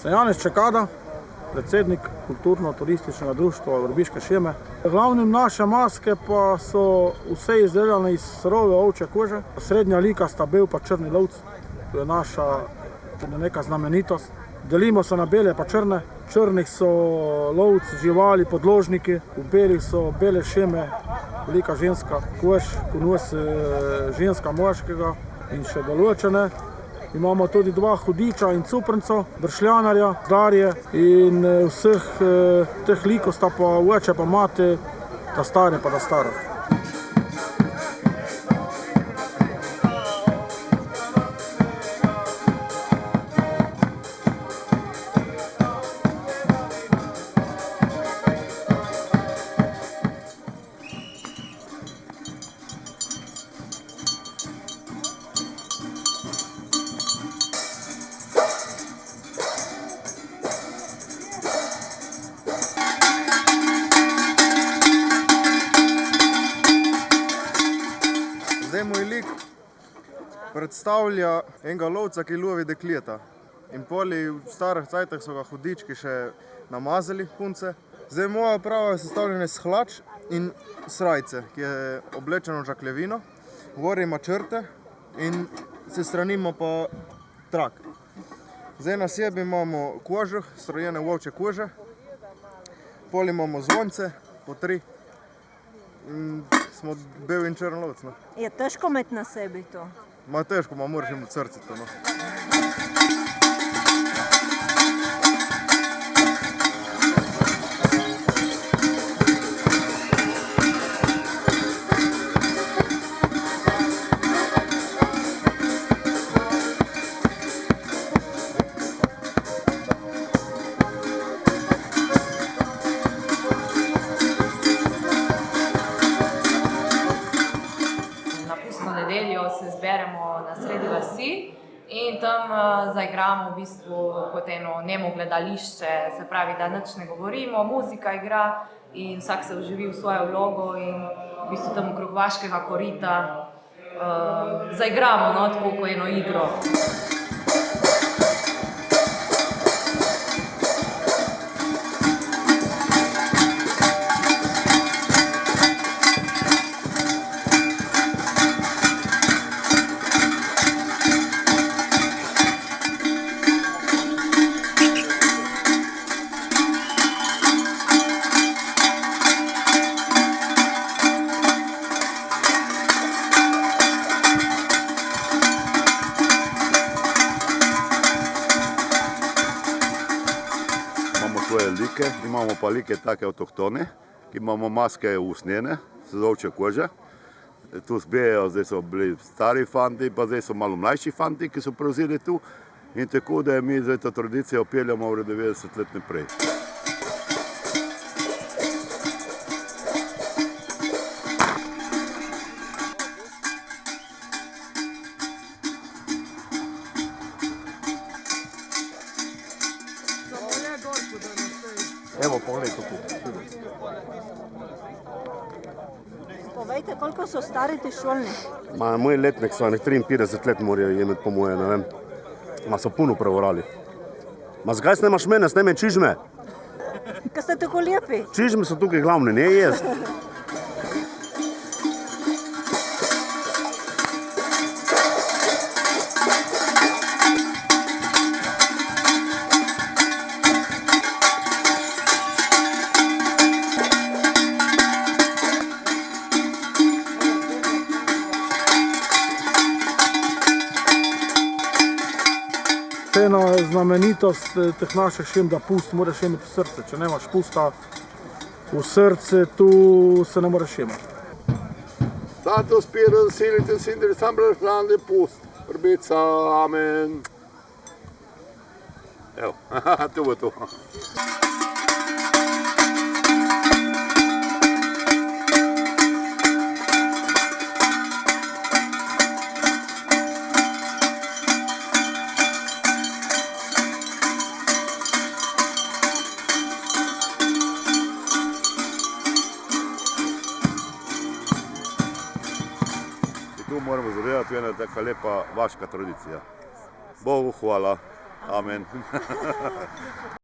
Sem Janez Čekada, predsednik kulturno-turističnega društva Vrbiške šeme. Glavnim naše maske pa so vse izdelane iz surove ovčje kože. Srednja lika sta bel pa črni lovc, to je naša neka znamenitost. Delimo se na bele pa črne. Črnih so lovc, živali, podložniki, v belih so bele šeme, velika ženska, kož, ponos ženska moškega in še določene. Imamo tudi dva hudiča in cuprnco, bršljanarja, darje in vseh teh likov sta pa oče pa mati, ta stari pa ta stara. Zdaj moj lik predstavlja enega lovca, ki lovi dekleta. In poli v starih cajtah so ga hudički še namazali, punce. Zdaj moja oprava je sestavljena iz hlač in srajce, ki je oblečeno v žaklevino. Gori ima črte in se stranimo pa trak. Zdaj na sebi imamo kožuh, strojene v ovčje kože. Poli imamo zvonce, po 3. Smo bel in črn lovc. Je težko imeti na sebi to? Ma težko, moraš imeti srce to. Nedeljo se zberemo na sredi vasi in tam zaigramo v bistvu kot eno nemo gledališče, se pravi, da nič ne govorimo, muzika igra in vsak se vživi v svojo vlogo in v bistvu tam okrog vaškega korita zaigramo, no, tako kot eno igro. Svoje like, imamo pa like take avtohtone, ki imamo maske usnjene, z ovčje kože. Tu zbijajo, zdaj so bili stari fanti, pa zdaj so malo mlajši fanti, ki so prevzeli tu. In tako, da mi zdaj to tradicijo peljamo v 90 let naprej. Evo, pogledaj kako. Povejte, koliko so stari ti šolni? Moj letnik so, 53 let morajo imeti po moje, ne vem. So puno prevorali. Zgaj snemaš mene, sneme čižme. Kaj ste tako lepi? Čižme so tukaj glavne, ne jest. Ena znamenitost teh naših šem, da pust moraš imeti v srce. Če nemaš pusta v srce, tu se ne moreš imeti. Santo Spiritus, Silitus, Sindri, Sambra, Šlande, pust. Vrbica, amen. Evo, to bo to. Tu moramo zavedati, to je ena taka lepa vaška tradicija. Bogu hvala, Amen.